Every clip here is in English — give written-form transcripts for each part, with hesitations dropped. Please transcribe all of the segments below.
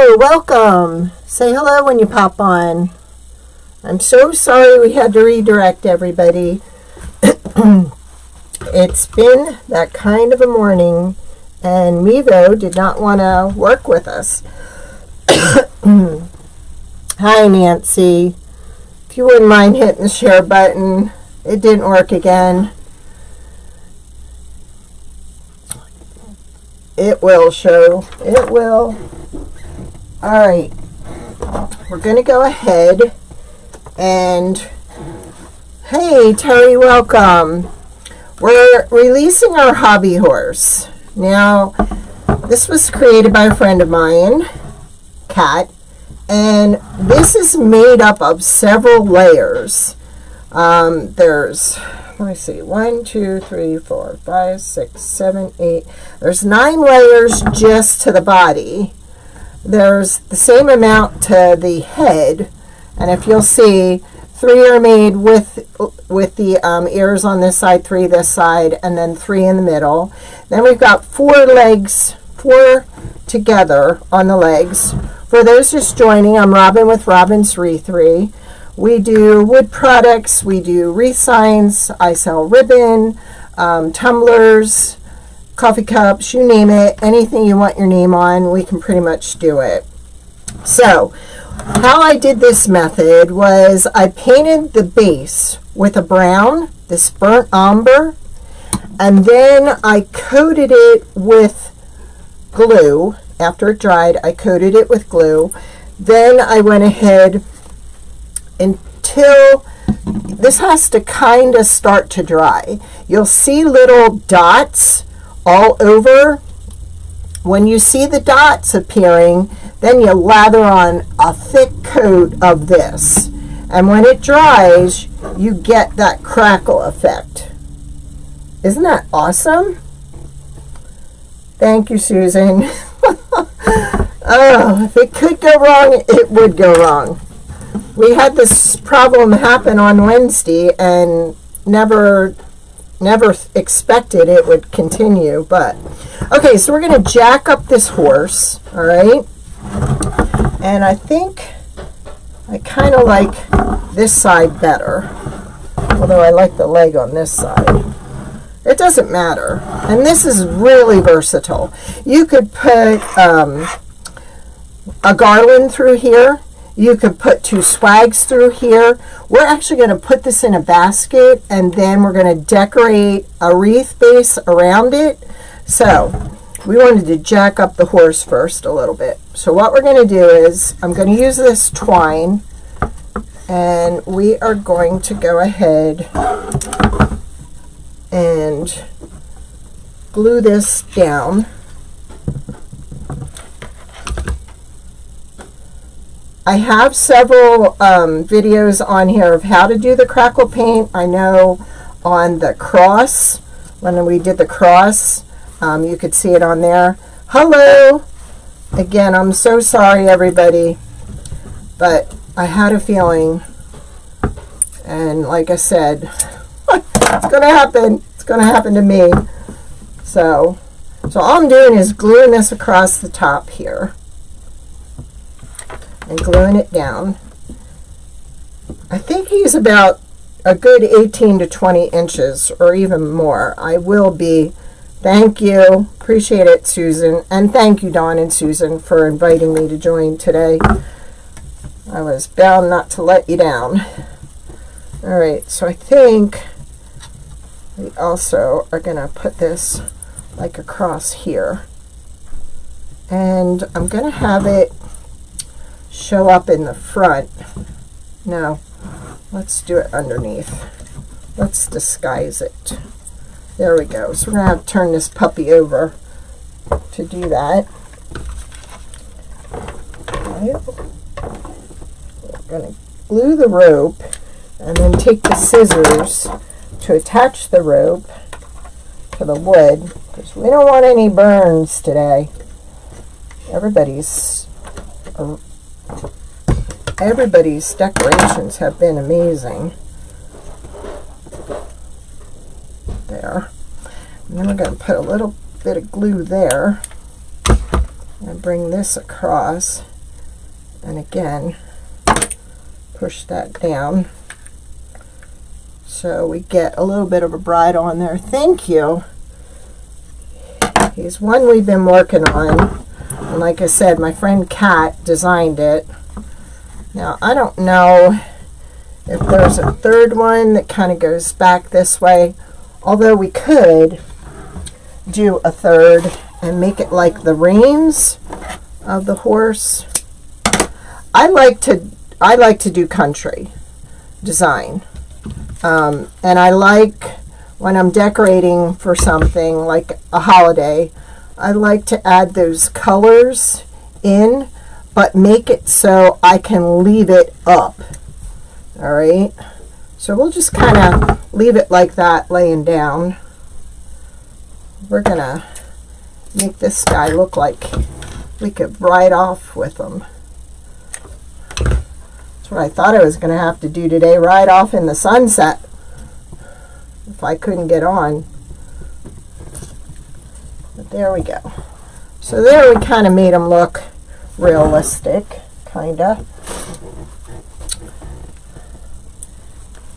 Hello, welcome. Say hello when you pop on. I'm so sorry we had to redirect everybody. It's been that kind of a morning, and Mevo did not want to work with us. Hi, Nancy. If you wouldn't mind hitting the share button. It didn't work again. It will show. It will. All right. We're going to go ahead and, hey, Terry, welcome. We're releasing our hobby horse. Now, this was created by a friend of mine, Kat, and this is made up of several layers. There's, let me see, 1, 2, 3, 4, 5, 6, 7, 8. There's 9 layers just to the body. There's the same amount to the head, and if you'll see, 3 are made with the ears on this side, 3 this side, and then 3 in the middle. Then we've got 4 legs, 4 together on the legs. For those just joining, I'm Robin with Robin's Wreath. We do wood products, we do wreath signs, I sell ribbon, tumblers, coffee cups, you name it, anything you want your name on, we can pretty much do it. So, how I did this method was I painted the base with a brown, this burnt umber, and then I coated it with glue. After it dried, I coated it with glue. Then I went ahead until this has to kind of start to dry. You'll see little dots all over. When you see the dots appearing, then you lather on a thick coat of this. And when it dries, you get that crackle effect. Isn't that awesome? Thank you, Susan. Oh, if it could go wrong, it would go wrong. We had this problem happen on Wednesday and never expected it would continue, but okay, so we're going to jack up this horse, all right? And I think I kind of like this side better, although I like the leg on this side. It doesn't matter, and this is really versatile. You could put a garland through here. You could put 2 swags through here. We're actually going to put this in a basket, and then we're going to decorate a wreath base around it. So we wanted to jack up the horse first a little bit. So what we're going to do is I'm going to use this twine, and we are going to go ahead and glue this down. I have several videos on here of how to do the crackle paint. I know on the cross, when we did the cross, you could see it on there. Hello! Again, I'm so sorry, everybody, but I had a feeling, and like I said, it's going to happen. It's going to happen to me. So all I'm doing is gluing this across the top here and gluing it down. I think he's about a good 18 to 20 inches or even more. I will be. Thank you. Appreciate it, Susan. And thank you, Dawn and Susan, for inviting me to join today. I was bound not to let you down. All right, so I think we also are going to put this like across here. And I'm going to have it show up in the front. No, let's do it underneath. Let's disguise it. There we go. So we're going to have to turn this puppy over to do that. Okay. We're going to glue the rope and then take the scissors to attach the rope to the wood, because we don't want any burns today. Everybody's decorations have been amazing. There. And then we're going to put a little bit of glue there and bring this across. And again, push that down so we get a little bit of a bridle on there. Thank you. He's one we've been working on, and like I said, my friend Kat designed it. Now I don't know if there's a third one that kind of goes back this way, although we could do a third and make it like the reins of the horse. I like to do country design, and I like when I'm decorating for something like a holiday, I like to add those colors in, but make it so I can leave it up. All right, so we'll just kind of leave it like that, laying down. We're gonna make this guy look like we could ride off with him. That's what I thought I was gonna have to do today, ride off in the sunset if I couldn't get on. But there we go. So there we kind of made him look realistic, kinda.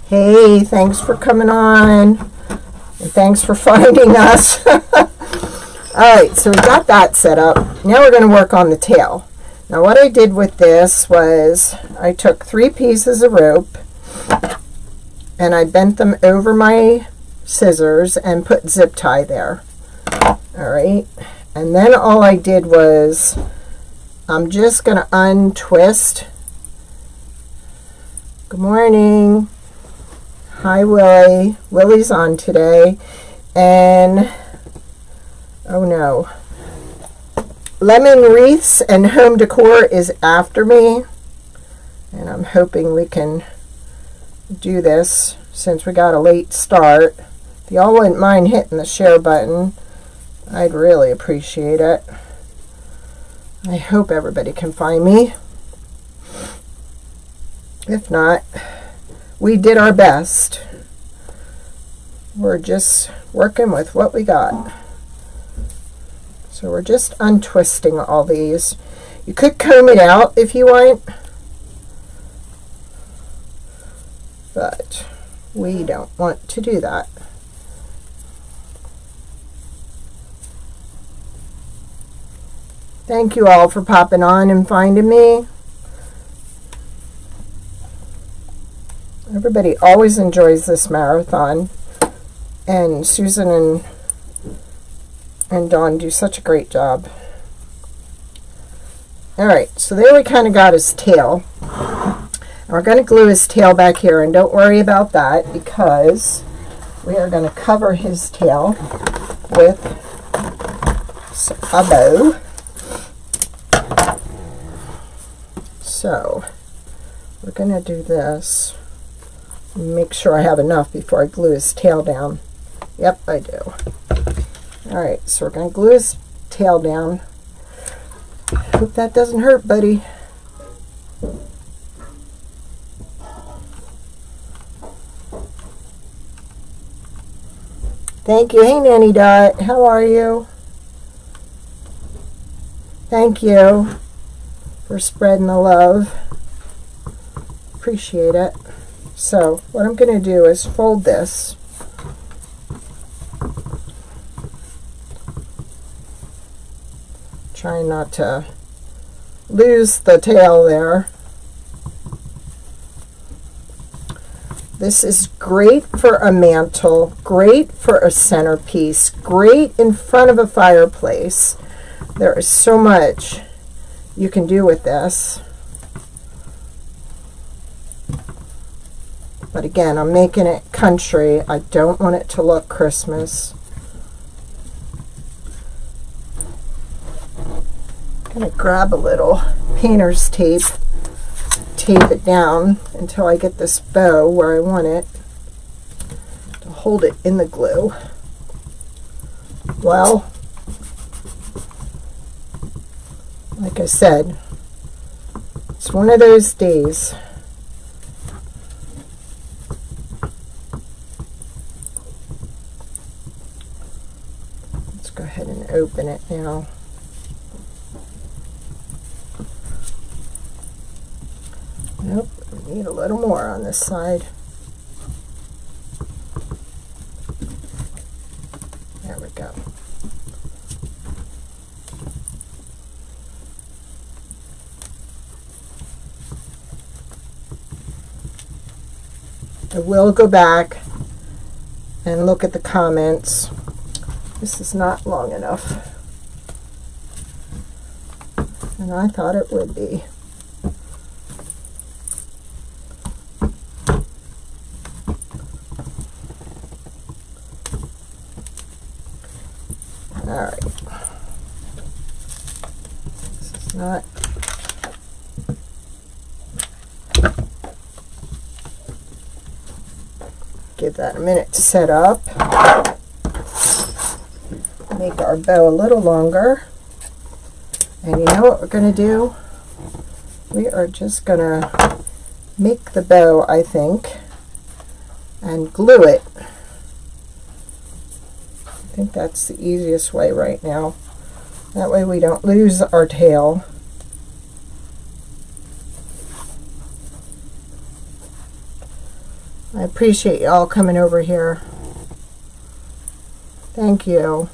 Hey, thanks for coming on, and thanks for finding us. Alright, so we got that set up. Now we're going to work on the tail. Now what I did with this was I took 3 pieces of rope and I bent them over my scissors and put zip tie there. Alright, and then all I did was I'm just going to untwist. Good morning. Hi, Willie. Willie's on today. And, oh no. Lemon Wreaths and Home Decor is after me. And I'm hoping we can do this since we got a late start. If y'all wouldn't mind hitting the share button, I'd really appreciate it. I hope everybody can find me. If not, we did our best. We're just working with what we got. So we're just untwisting all these. You could comb it out if you want, but we don't want to do that. Thank you all for popping on and finding me. Everybody always enjoys this marathon, and Susan and Dawn do such a great job. Alright, so there we kind of got his tail. And we're going to glue his tail back here, and don't worry about that because we are going to cover his tail with a bow. So we're going to do this. Make sure I have enough before I glue his tail down. Yep, I do. Alright, so we're going to glue his tail down. Hope that doesn't hurt, buddy. Thank you. Hey, Nanny Dot. How are you? Thank you for spreading the love. Appreciate it. So what I'm going to do is fold this. Trying not to lose the tail there. This is great for a mantle, great for a centerpiece, great in front of a fireplace. There is so much you can do with this. But again, I'm making it country. I don't want it to look Christmas. I'm going to grab a little painter's tape, tape it down until I get this bow where I want it to hold it in the glue. Well, like I said, it's one of those days. Let's go ahead and open it now. this side. There we go. I will go back and look at the comments. This is not long enough, and I thought it would be. All right. This is not. Give that a minute to set up. Make our bow a little longer. And you know what we're going to do? We are just going to make the bow, I think, and glue it. I think that's the easiest way right now. That way we don't lose our tail. I appreciate y'all coming over here. Thank you.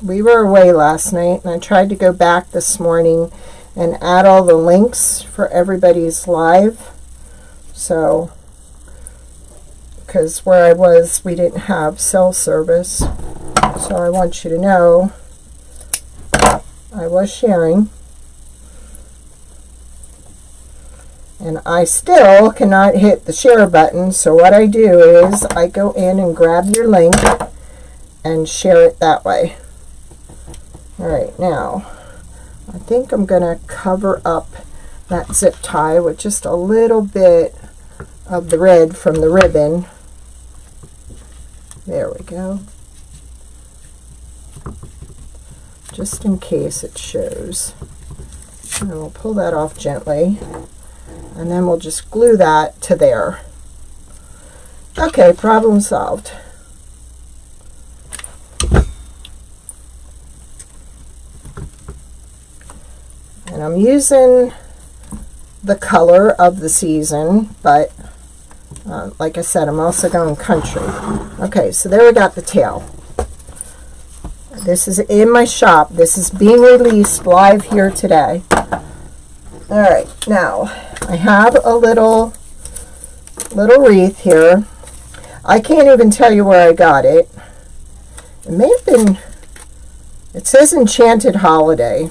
We were away last night, and I tried to go back this morning and add all the links for everybody's live. So, because where I was, we didn't have cell service. So I want you to know I was sharing. And I still cannot hit the share button. So what I do is I go in and grab your link and share it that way. All right, now I think I'm going to cover up that zip tie with just a little bit of the red from the ribbon. There we go. Just in case it shows. And we'll pull that off gently. And then we'll just glue that to there. Okay, problem solved. And I'm using the color of the season, but like I said, I'm also going country. Okay, so there we got the tail. This is in my shop. This is being released live here today. All right, now I have a little wreath here. I can't even tell you where I got it. It may have been, it says Enchanted Holiday.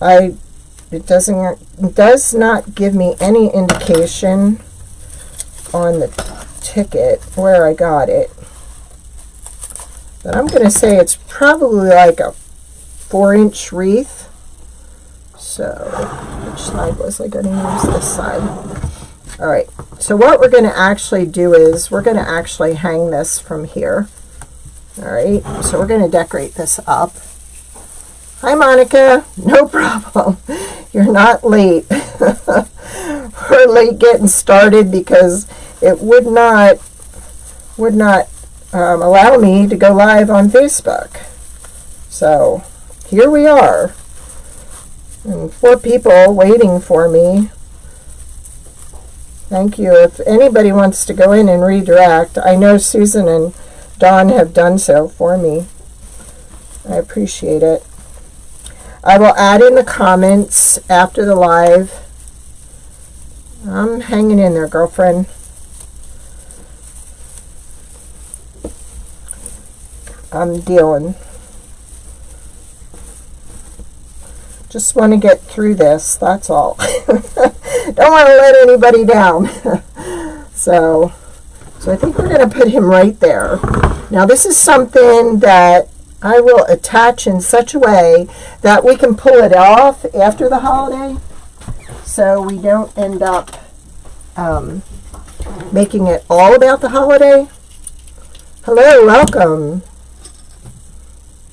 It does not give me any indication on the ticket where I got it, but I'm going to say it's probably like a 4-inch wreath. So which side was I going to use? This side. All right, so what we're going to actually do is we're going to actually hang this from here. All right, so we're going to decorate this up. Hi Monica, no problem. You're not late. We're late getting started because it would not allow me to go live on Facebook. So here we are, and 4 people waiting for me. Thank you. If anybody wants to go in and redirect, I know Susan and Dawn have done so for me. I appreciate it. I will add in the comments after the live. I'm hanging in there, girlfriend. I'm dealing. Just want to get through this, that's all. Don't want to let anybody down. So I think we're going to put him right there. Now this is something that I will attach in such a way that we can pull it off after the holiday, so we don't end up making it all about the holiday. Hello, welcome.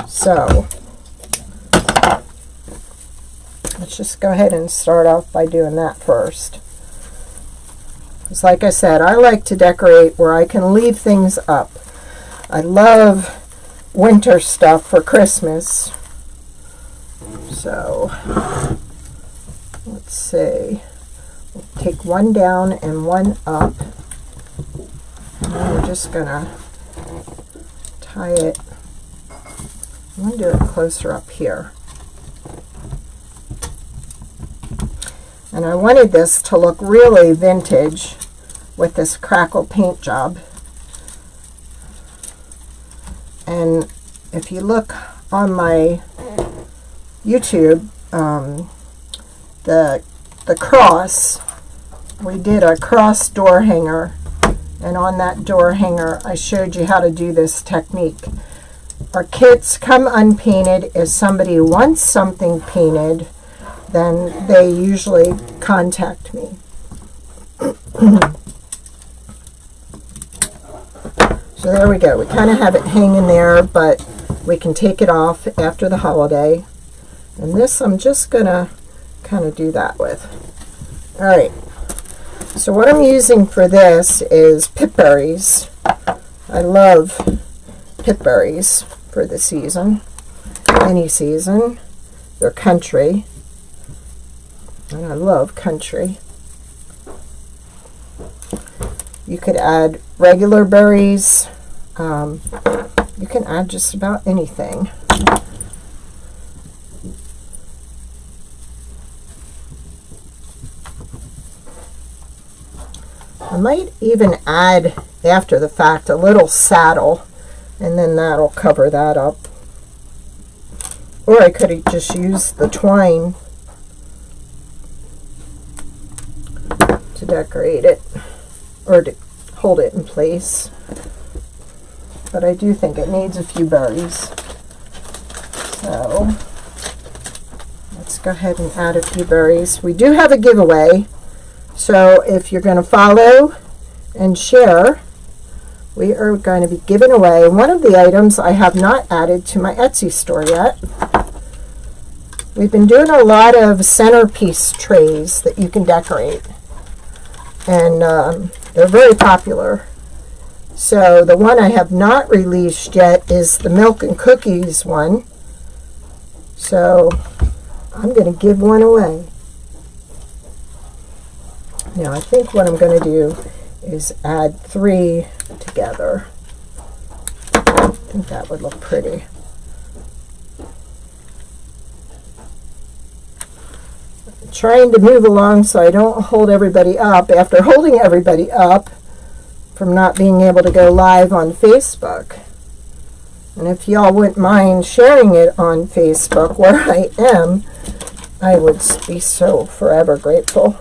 So let's just go ahead and start off by doing that first. Because like I said, I like to decorate where I can leave things up. I love winter stuff for Christmas. So let's see. We'll take one down and one up. And then we're just gonna tie it. I'm gonna do it closer up here. And I wanted this to look really vintage with this crackle paint job. And if you look on my YouTube, the cross, we did a cross door hanger, and on that door hanger I showed you how to do this technique. Our kits come unpainted. If somebody wants something painted, then they usually contact me. So there we go. We kind of have it hanging there, but we can take it off after the holiday. And this I'm just going to kind of do that with. Alright, so what I'm using for this is pip berries. I love pip berries for the season, any season. They're country, and I love country. You could add regular berries. You can add just about anything. I might even add, after the fact, a little saddle, and then that'll cover that up. Or I could have just used the twine to decorate it, or to hold it in place. But I do think it needs a few berries. So let's go ahead and add a few berries. We do have a giveaway. So if you're going to follow and share, we are going to be giving away one of the items I have not added to my Etsy store yet. We've been doing a lot of centerpiece trays that you can decorate, and they're very popular. So the one I have not released yet is the milk and cookies one. So I'm going to give one away. Now I think what I'm going to do is add 3 together. I think that would look pretty. I'm trying to move along so I don't hold everybody up after holding everybody up from not being able to go live on Facebook. And if y'all wouldn't mind sharing it on Facebook where I am, I would be so forever grateful.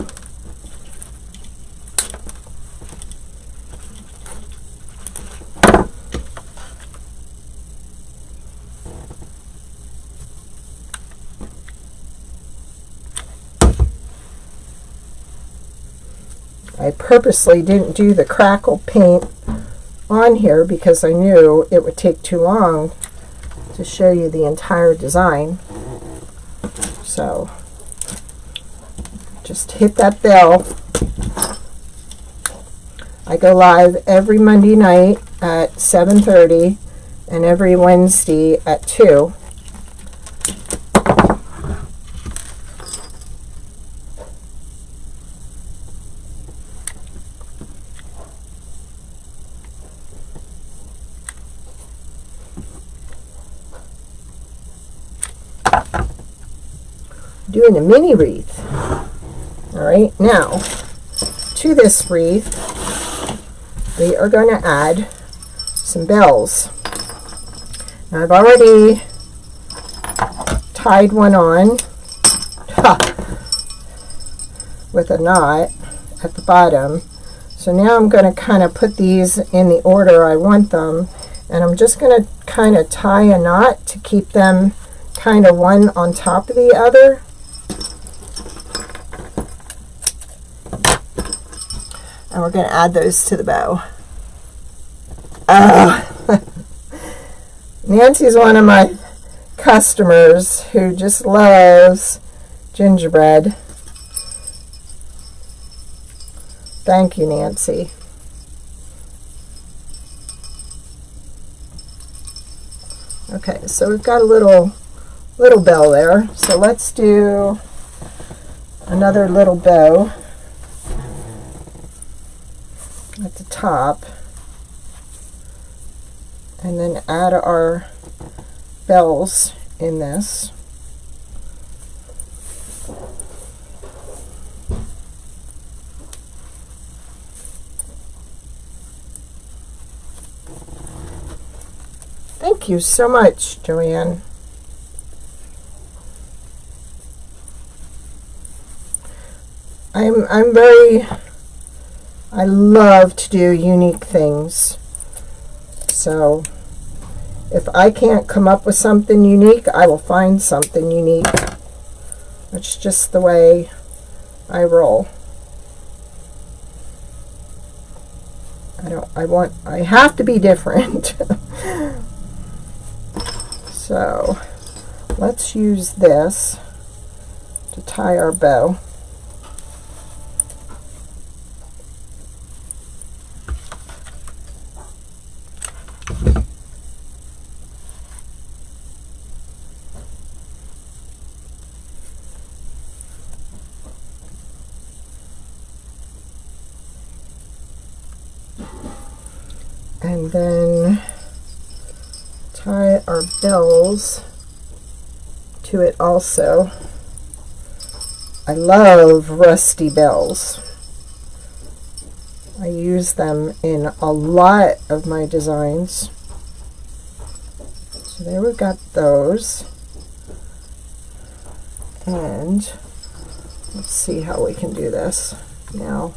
I purposely didn't do the crackle paint on here because I knew it would take too long to show you the entire design. So just hit that bell. I go live every Monday night at 7:30 and every Wednesday at 2. Doing a mini wreath. Alright, now to this wreath we are going to add some bells. Now I've already tied one on with a knot at the bottom. So now I'm going to kind of put these in the order I want them, and I'm just going to kind of tie a knot to keep them kind of one on top of the other. And we're going to add those to the bow. Nancy's one of my customers who just loves gingerbread. Thank you, Nancy. Okay, so we've got a little bow there. So let's do another little bow at the top, and then add our bells in this. Thank you so much, Joanne. I love to do unique things. So if I can't come up with something unique, I will find something unique. That's just the way I roll. I have to be different. So let's use this to tie our bow. And then tie our bells to it also. I love rusty bells. I use them in a lot of my designs. So there we've got those. And let's see how we can do this now.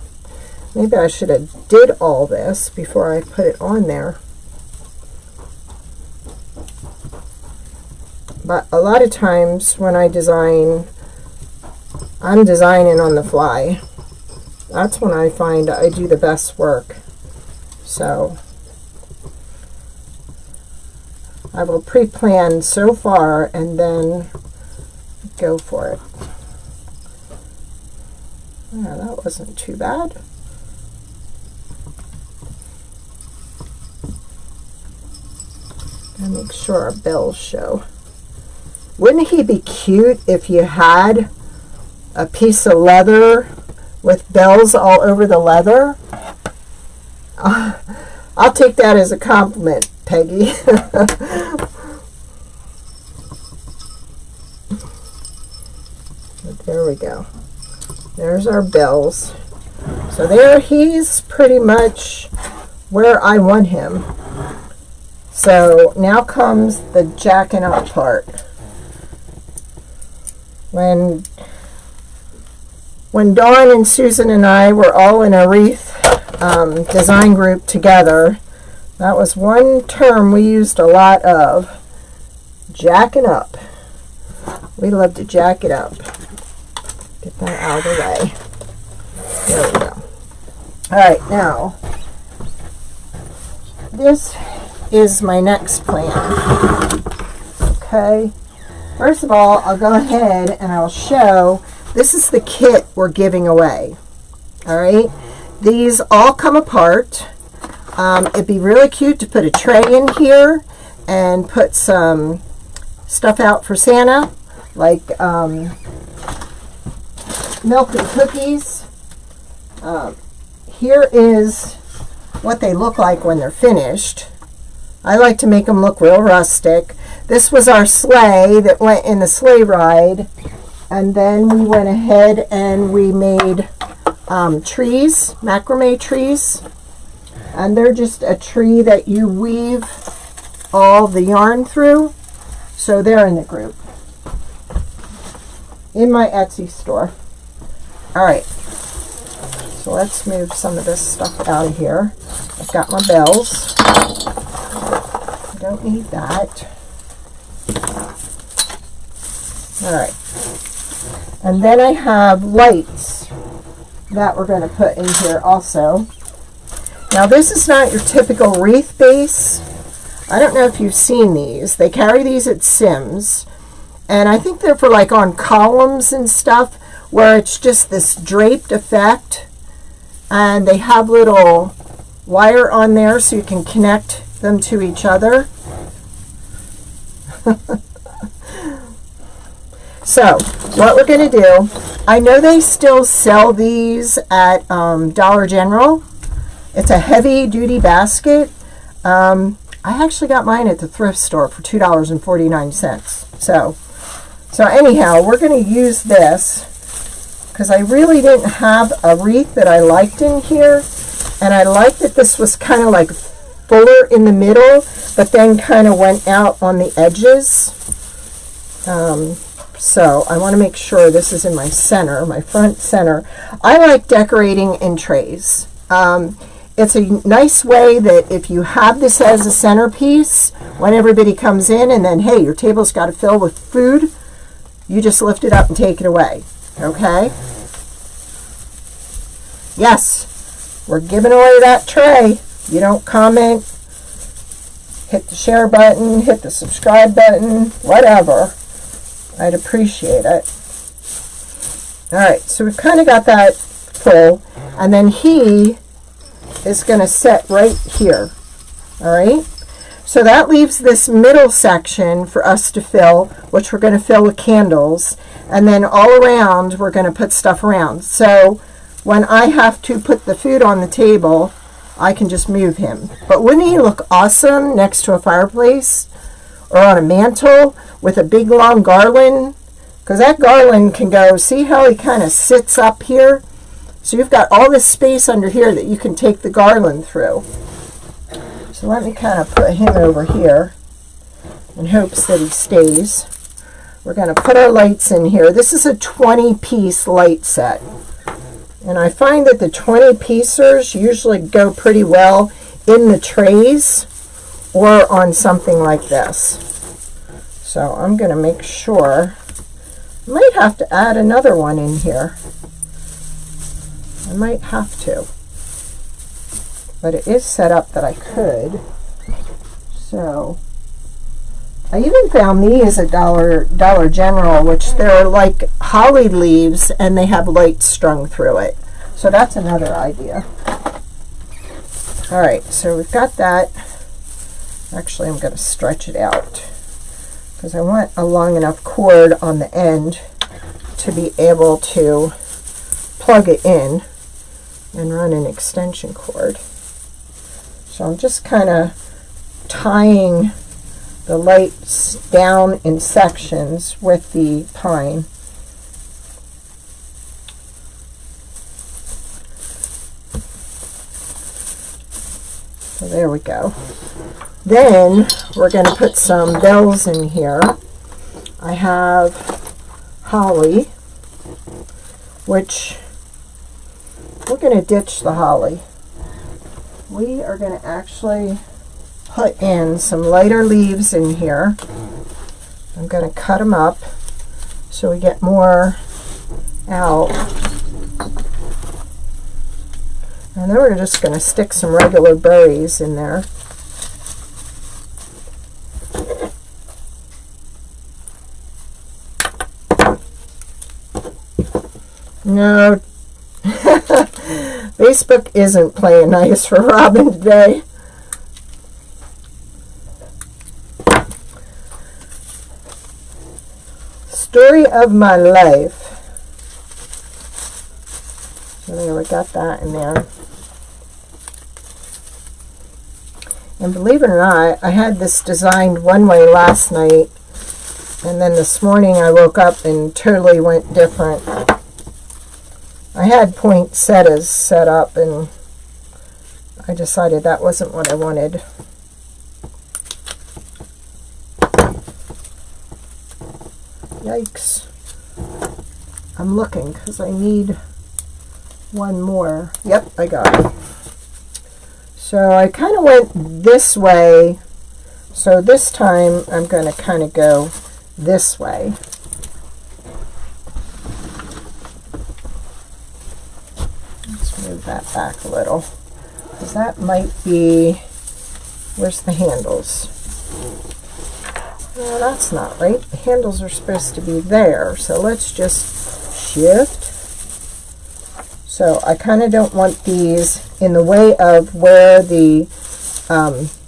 Maybe I should have did all this before I put it on there. But a lot of times when I design, I'm designing on the fly. That's when I find I do the best work. So I will pre-plan so far and then go for it. Yeah, that wasn't too bad. And make sure our bells show. Wouldn't he be cute if you had a piece of leather with bells all over the leather? I'll take that as a compliment, Peggy. There we go. There's our bells. So there, he's pretty much where I want him. So now comes the jacking up part. When Dawn and Susan and I were all in a wreath design group together, that was one term we used a lot of, jacking up. We love to jack it up. Get that out of the way. There we go. All right, now this is my next plan. Okay, first of all, I'll go ahead and I'll show, this is the kit we're giving away. All right, these all come apart. It'd be really cute to put a tray in here and put some stuff out for Santa, like milk and cookies. Here is what they look like when they're finished. I like to make them look real rustic. This was our sleigh that went in the sleigh ride, and then we went ahead and we made trees, macrame trees, and they're just a tree that you weave all the yarn through. So they're in the group in my Etsy store. All right, so let's move some of this stuff out of here. I've got my bells. I don't need that. All right, and then I have lights that we're going to put in here also. Now this is not your typical wreath base. I don't know if you've seen these. They carry these at Sims, and I think they're for like on columns and stuff, where it's just this draped effect. and they have little wire on there so you can connect them to each other. So what we're going to do, I know they still sell these at Dollar General. It's a heavy duty basket. I actually got mine at the thrift store for $2.49. So anyhow, we're going to use this because I really didn't have a wreath that I liked in here, and I liked that this was kind of like fuller in the middle, but then kind of went out on the edges. So I want to make sure this is in my center, my front center. I like decorating in trays. It's a nice way that if you have this as a centerpiece, when everybody comes in and then, hey, your table's got to fill with food, you just lift it up and take it away. Okay? Yes, we're giving away that tray. You don't comment, hit the share button, hit the subscribe button, whatever. I'd appreciate it. All right, so we've kind of got that full, and then he is going to set right here. All right, so that leaves this middle section for us to fill, which we're going to fill with candles, and then all around we're going to put stuff around. So when I have to put the food on the table, I can just move him. But wouldn't he look awesome next to a fireplace or on a mantle with a big long garland? Because that garland can go, see how he kind of sits up here? So you've got all this space under here that you can take the garland through. So let me kind of put him over here in hopes that he stays. We're going to put our lights in here. This is a 20-piece light set. And I find that the 20-piecers usually go pretty well in the trays or on something like this. So I'm going to make sure. I might have to add another one in here. I might have to. But it is set up that I could. So I even found these at Dollar General, which they're like holly leaves and they have lights strung through it. So that's another idea. All right, so we've got that. Actually, I'm going to stretch it out because I want a long enough cord on the end to be able to plug it in and run an extension cord. So I'm just kind of tying the lights down in sections with the pine. So there we go. Then we're going to put some bells in here. I have holly, which we're going to ditch the holly. We are going to actually put in some lighter leaves in here. I'm going to cut them up so we get more out. And then we're just going to stick some regular berries in there. No, Facebook isn't playing nice for Robin today. Story of my life. So there, we got that in there. And believe it or not, I had this designed one way last night, and then this morning I woke up and totally went different. I had poinsettias set up, and I decided that wasn't what I wanted. Yikes. I'm looking because I need one more. Yep, I got it. So I kind of went this way. So this time I'm going to kind of go this way. Let's move that back a little, because that might be, where's the handles? No, that's not right. The handles are supposed to be there. So let's just shift. So I kind of don't want these in the way of where the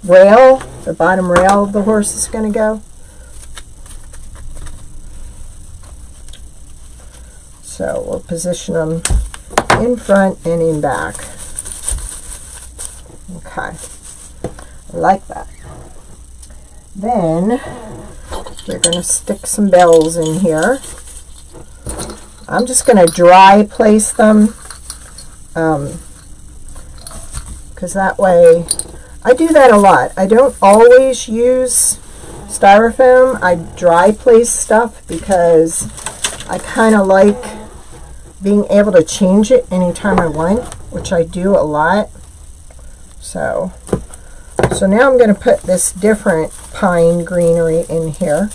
rail, the bottom rail of the horse is going to go. So we'll position them in front and in back. Okay, I like that. Then we're going to stick some bells in here. I'm just going to dry place them because that way, I do that a lot. I don't always use styrofoam. I dry place stuff because I kind of like being able to change it anytime I want, which I do a lot. So now I'm going to put this different pine greenery in here.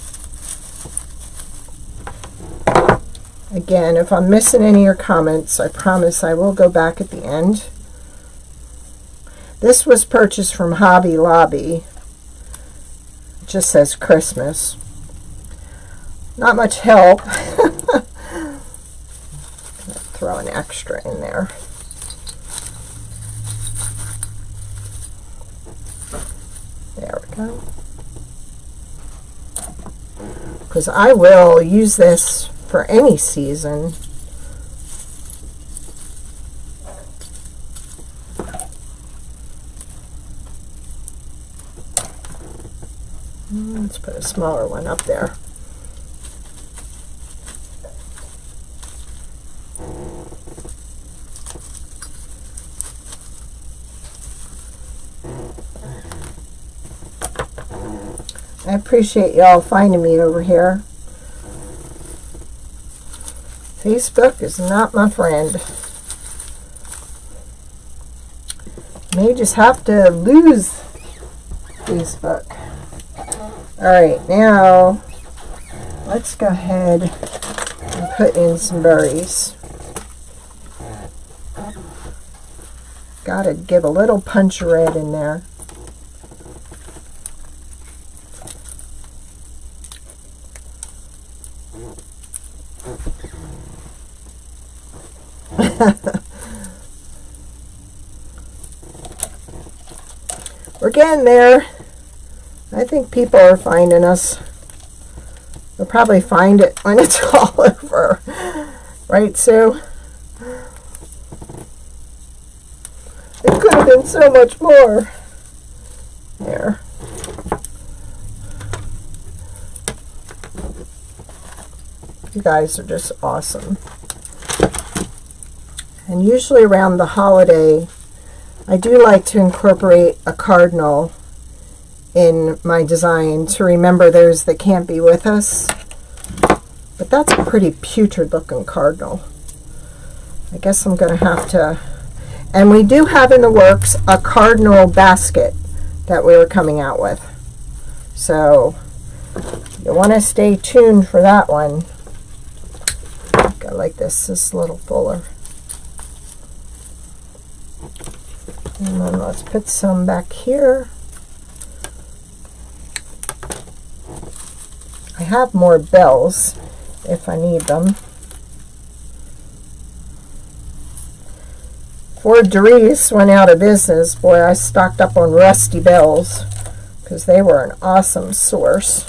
Again, if I'm missing any of your comments, I promise I will go back at the end. This was purchased from Hobby Lobby. It just says Christmas. Not much help. Throw an extra in there. There we go. Because I will use this for any season. Let's put a smaller one up there. I appreciate y'all finding me over here. Facebook is not my friend. May just have to lose Facebook. Alright, now let's go ahead and put in some berries. Gotta give a little punch of red in there. We're getting there. I think people are finding us. They'll probably find it when it's all over. Right, Sue? It could have been so much more. There. You guys are just awesome. And usually around the holiday, I do like to incorporate a cardinal in my design to remember those that can't be with us. But that's a pretty putrid looking cardinal. I guess I'm going to have to... And we do have in the works a cardinal basket that we were coming out with. So you want to stay tuned for that one. I like this is a little fuller. And then let's put some back here. I have more bells if I need them. Before Doris went out of business, boy, I stocked up on rusty bells because they were an awesome source.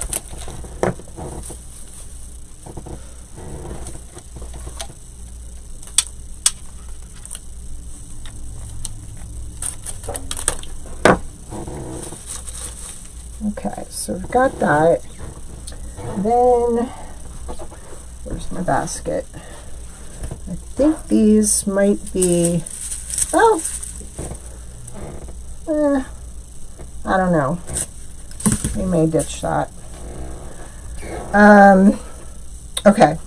Okay, so we've got that. Then, where's my basket? I think these might be, well, I don't know. We may ditch that. Okay,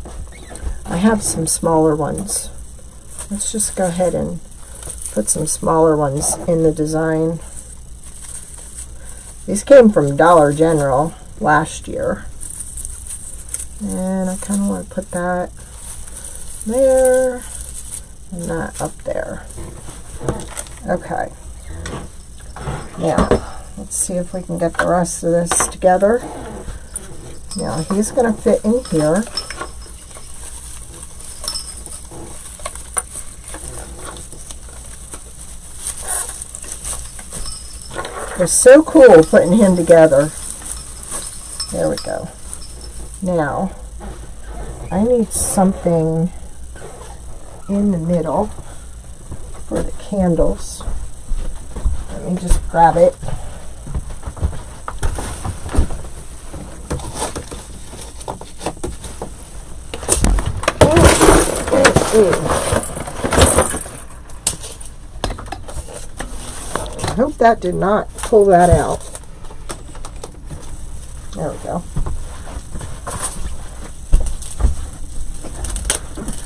I have some smaller ones. Let's just go ahead and put some smaller ones in the design. These came from Dollar General last year. And I kind of want to put that there and that up there. Okay. Now, let's see if we can get the rest of this together. Now, he's going to fit in here. was so cool putting him together. There we go. Now, I need something in the middle for the candles. Let me just grab it. I hope that did not pull that out. There we go.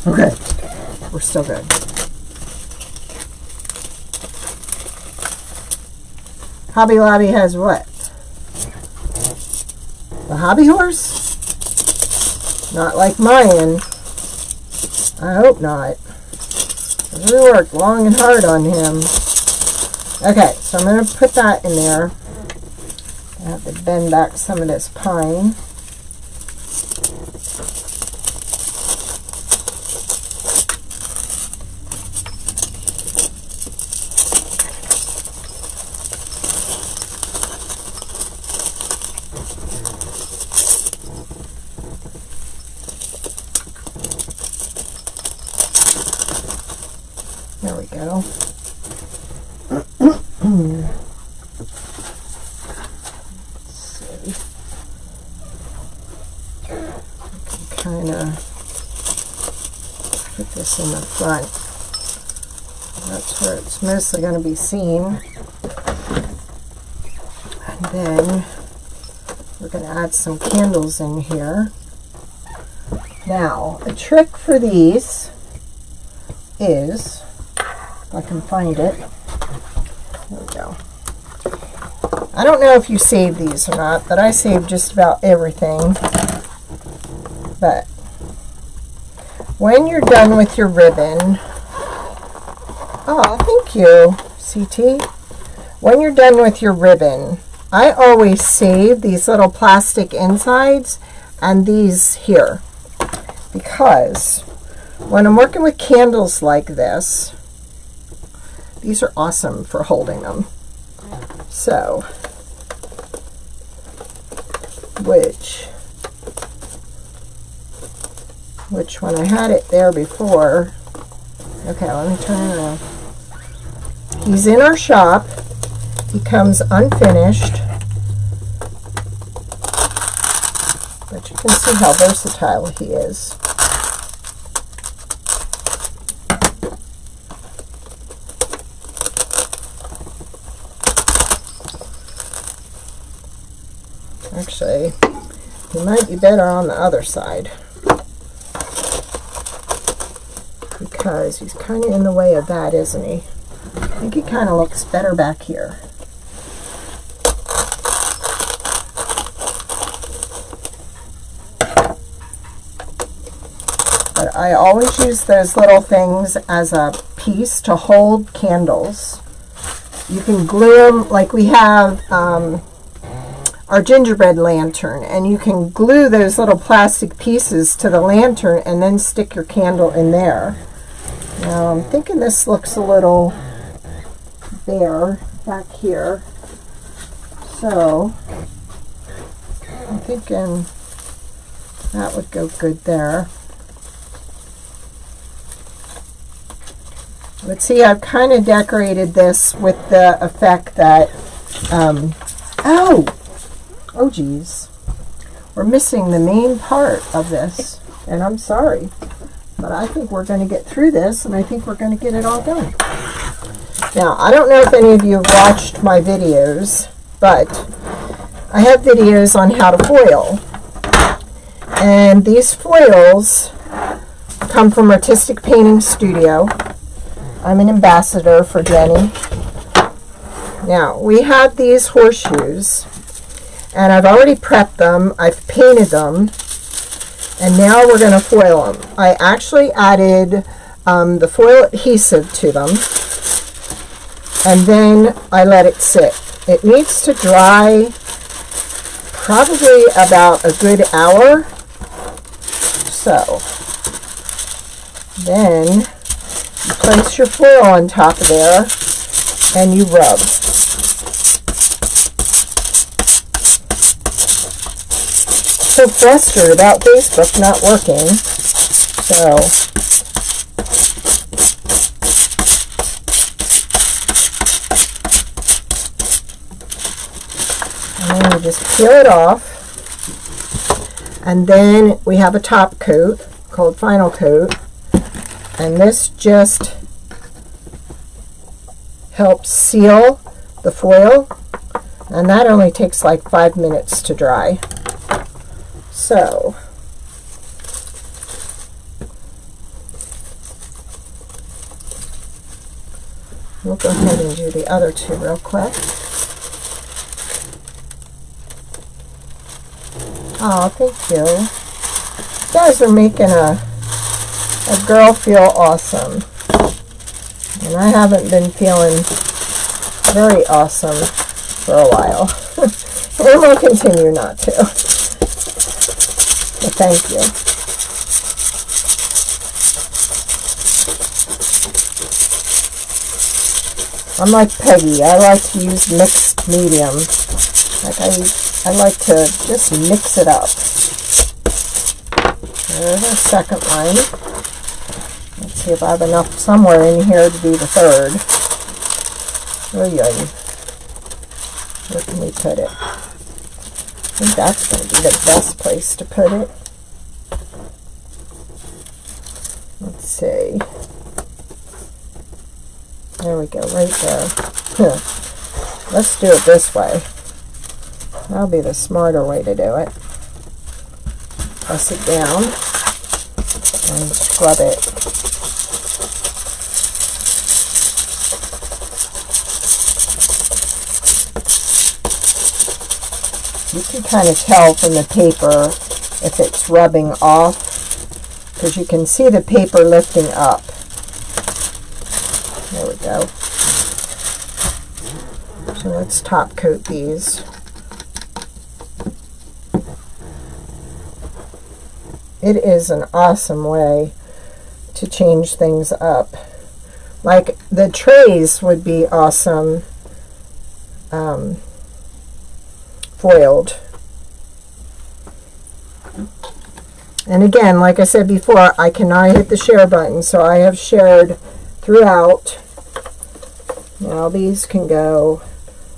Okay, we're still good. Hobby Lobby has what? The hobby horse? Not like mine. I hope not. We worked long and hard on him. Okay, so I'm going to put that in there. I have to bend back some of this pine. There we go. Kind of put this in the front. That's where it's mostly going to be seen. And then we're going to add some candles in here. Now, a trick for these is, if I can find it, there we go. I don't know if you save these or not, but I save just about everything. But when you're done with your ribbon, oh, thank you, CT. When you're done with your ribbon, I always save these little plastic insides and these here, because when I'm working with candles like this, these are awesome for holding them. So, which when I had it there before, okay, let me turn it around. He's in our shop. He comes unfinished, but you can see how versatile he is. Actually, he might be better on the other side, because he's kind of in the way of that, isn't he? I think he kind of looks better back here. But I always use those little things as a piece to hold candles. You can glue them, like we have our gingerbread lantern, and you can glue those little plastic pieces to the lantern and then stick your candle in there. Now I'm thinking this looks a little bare back here, so I'm thinking that would go good there. But see, I've kind of decorated this with the effect that oh geez, we're missing the main part of this, and I'm sorry, but I think we're going to get through this, and I think we're going to get it all done. Now, I don't know if any of you have watched my videos, but I have videos on how to foil, and these foils come from Artistic Painting Studio. I'm an ambassador for Jenny. Now, we have these horseshoes, and I've already prepped them, I've painted them, and now we're going to foil them. I actually added the foil adhesive to them, and then I let it sit. It needs to dry probably about a good hour. So, then you place your foil on top of there, and you rub. so flustered about Facebook not working. So and then you just peel it off. And then we have a top coat called Final Coat. And this just helps seal the foil. And that only takes like 5 minutes to dry. So we'll go ahead and do the other two real quick. Oh, thank you. You guys are making a girl feel awesome. And I haven't been feeling very awesome for a while. And we'll continue not to. But thank you. I'm like Peggy. I like to use mixed medium. Like I like to just mix it up. There's our second line. Let's see if I have enough somewhere in here to do the third. Oh yeah. Where can we put it? I think that's going to be the best place to put it. Let's see. There we go, right there. Let's do it this way. That'll be the smarter way to do it. Press it down and scrub it. You can kind of tell from the paper if it's rubbing off, because you can see the paper lifting up. There we go. So let's top coat these. It is an awesome way to change things up. Like the trays would be awesome foiled. And again, like I said before, I cannot hit the share button, so I have shared throughout. Now these can go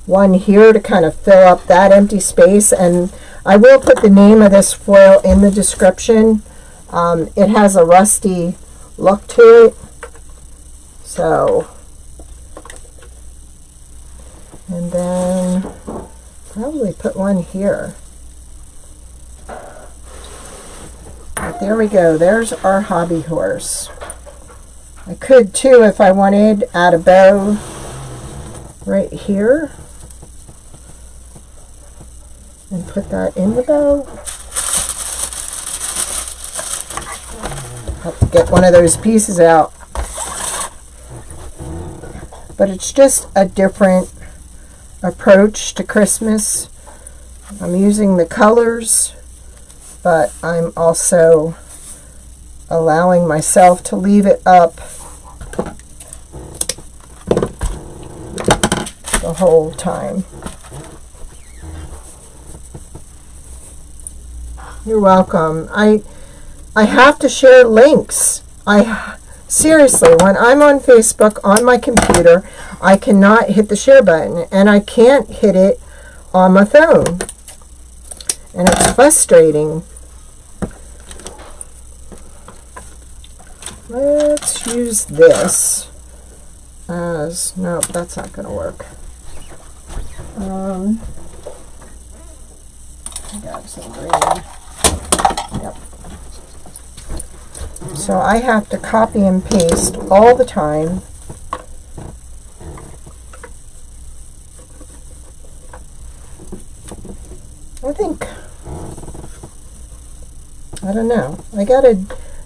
one here to kind of fill up that empty space, and I will put the name of this foil in the description. It has a rusty look to it, so, and then probably put one here. But there we go. There's our hobby horse. I could too, if I wanted, add a bow right here and put that in the bow. Have to get one of those pieces out. But it's just a different approach to Christmas. I'm using the colors, but I'm also allowing myself to leave it up the whole time. You're welcome. I have to share links. Seriously, when I'm on Facebook on my computer, I cannot hit the share button, and I can't hit it on my phone. And it's frustrating. Let's use this as, nope, that's not going to work. I got some green. Yep. So I have to copy and paste all the time. I think, I don't know. I gotta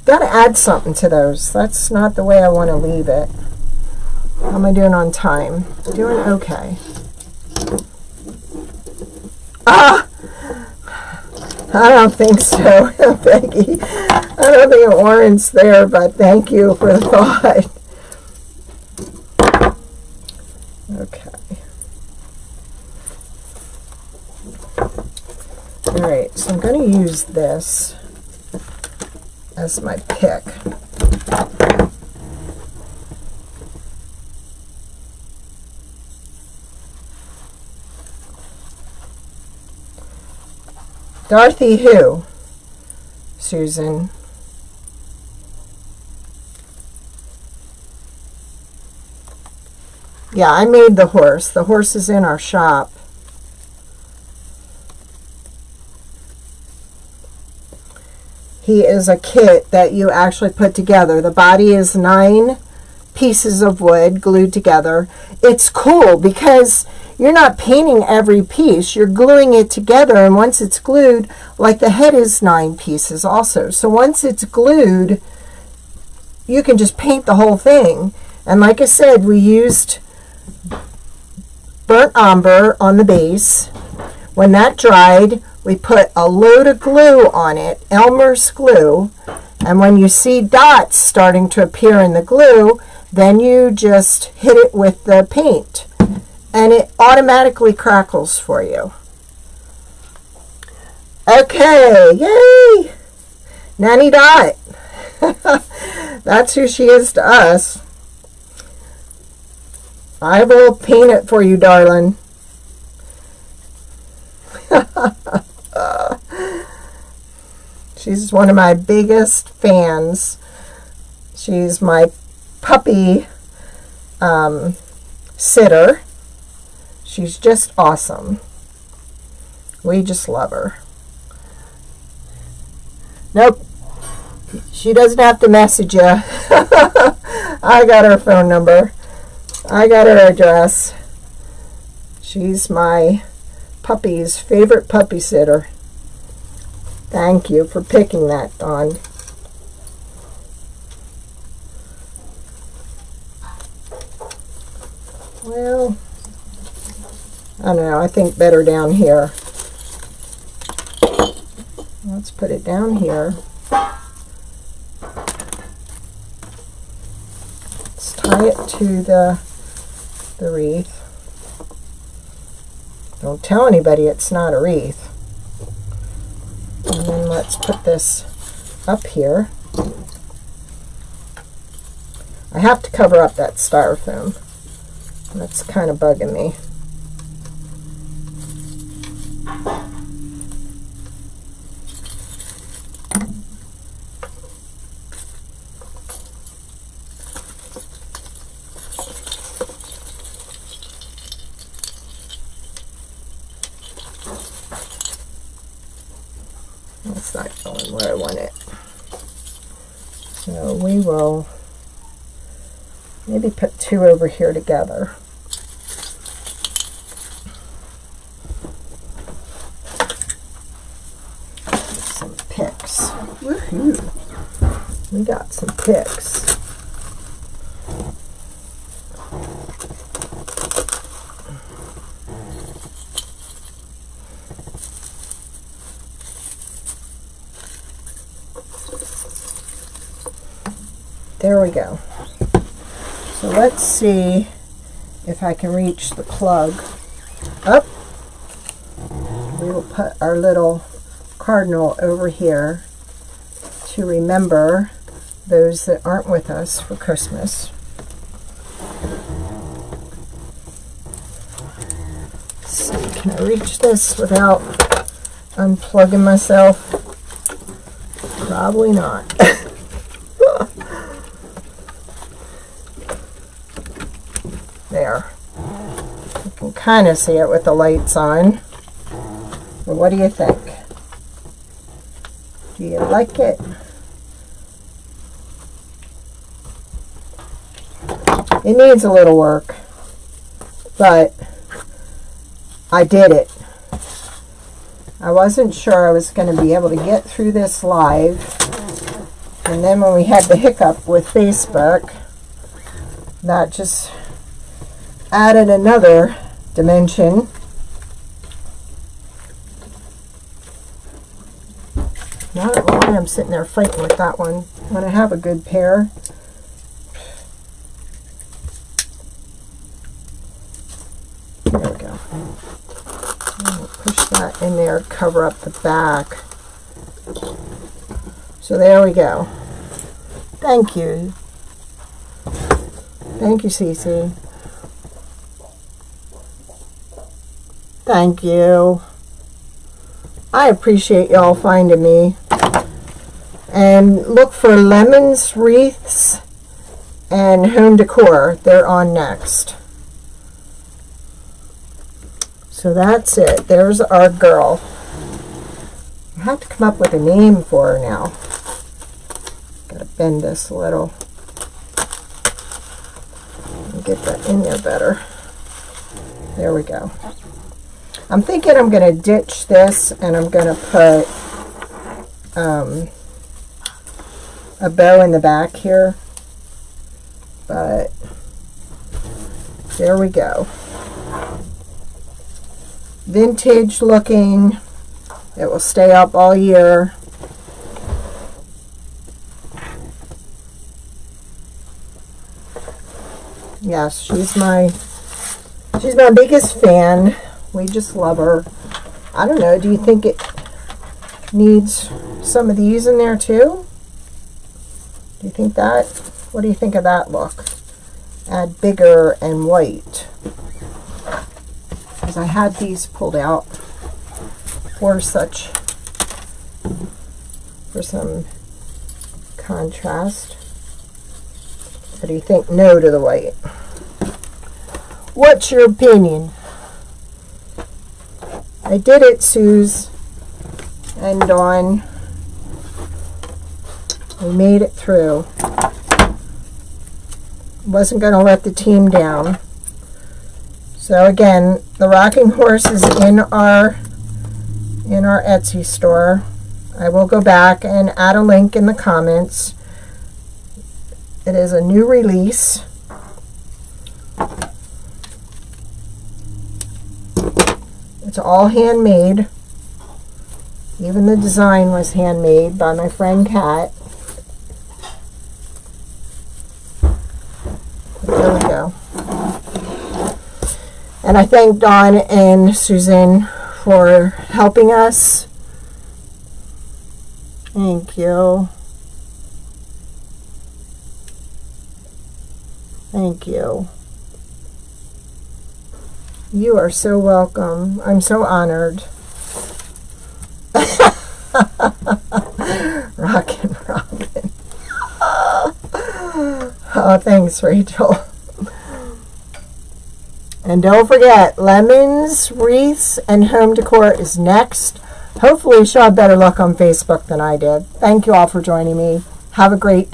add something to those. That's not the way I want to leave it. How am I doing on time? Doing okay. Ah! I don't think so, Becky. I don't think it warrants there, but thank you for the thought. Okay. Alright, so I'm going to use this as my pick. Dorothy who? Susan. Yeah, I made the horse. The horse is in our shop. He is a kit that you actually put together. The body is 9 pieces of wood glued together. It's cool because you're not painting every piece. You're gluing it together, and once it's glued, like the head is 9 pieces also. So once it's glued, you can just paint the whole thing. And like I said, we used burnt umber on the base. When that dried, we put a load of glue on it, Elmer's glue, and when you see dots starting to appear in the glue, then you just hit it with the paint, and it automatically crackles for you. Okay, yay! Nanny Dot. That's who she is to us. I will paint it for you, darling. She's one of my biggest fans. She's my puppy sitter. She's just awesome. We just love her. Nope. She doesn't have to message you. I got her phone number. I got her address. She's my puppy's favorite puppy sitter. Thank you for picking that, Dawn. Well, I don't know. I think better down here. Let's put it down here. Let's tie it to the wreath. Don't tell anybody it's not a wreath. And then let's put this up here. I have to cover up that styrofoam. That's kind of bugging me. It's not going where I want it. So we will maybe put 2 over here together. Some picks. Woohoo! We got some picks. There we go. So let's see if I can reach the plug up. We will put our little cardinal over here to remember those that aren't with us for Christmas. Let's see, can I reach this without unplugging myself? Probably not. There. You can kind of see it with the lights on. But what do you think? Do you like it? It needs a little work, but I did it. I wasn't sure I was going to be able to get through this live, and then when we had the hiccup with Facebook, that just added another dimension. Now I don't know why I'm sitting there fighting with that one when I have a good pair. There we go. Push that in there there to cover up the back. So there we go. Thank you. Thank you, Cece. Thank you. I appreciate y'all finding me. And look for lemons, wreaths, and home decor. They're on next. So that's it. There's our girl. I have to come up with a name for her now. Gotta bend this a little. And get that in there better. There we go. I'm thinking I'm going to ditch this and I'm going to put a bow in the back here. But there we go. Vintage looking. It will stay up all year. Yes, she's my biggest fan. We just love her. I don't know, do you think it needs some of these in there too? Do you think that? What do you think of that look? Add bigger and white. Because I had these pulled out for some contrast. Or do you think no to the white? What's your opinion? I did it, Suze and Dawn. We made it through. Wasn't going to let the team down. So again, the rocking horse is in our Etsy store. I will go back and add a link in the comments. It is a new release. It's all handmade. Even the design was handmade by my friend Kat. There we go. And I thank Dawn and Susan for helping us. Thank you. Thank you. You are so welcome. I'm so honored. Rockin' Robin. Oh, thanks, Rachel. And don't forget, lemons, wreaths, and home decor is next. Hopefully she'll have better luck on Facebook than I did. Thank you all for joining me. Have a great day.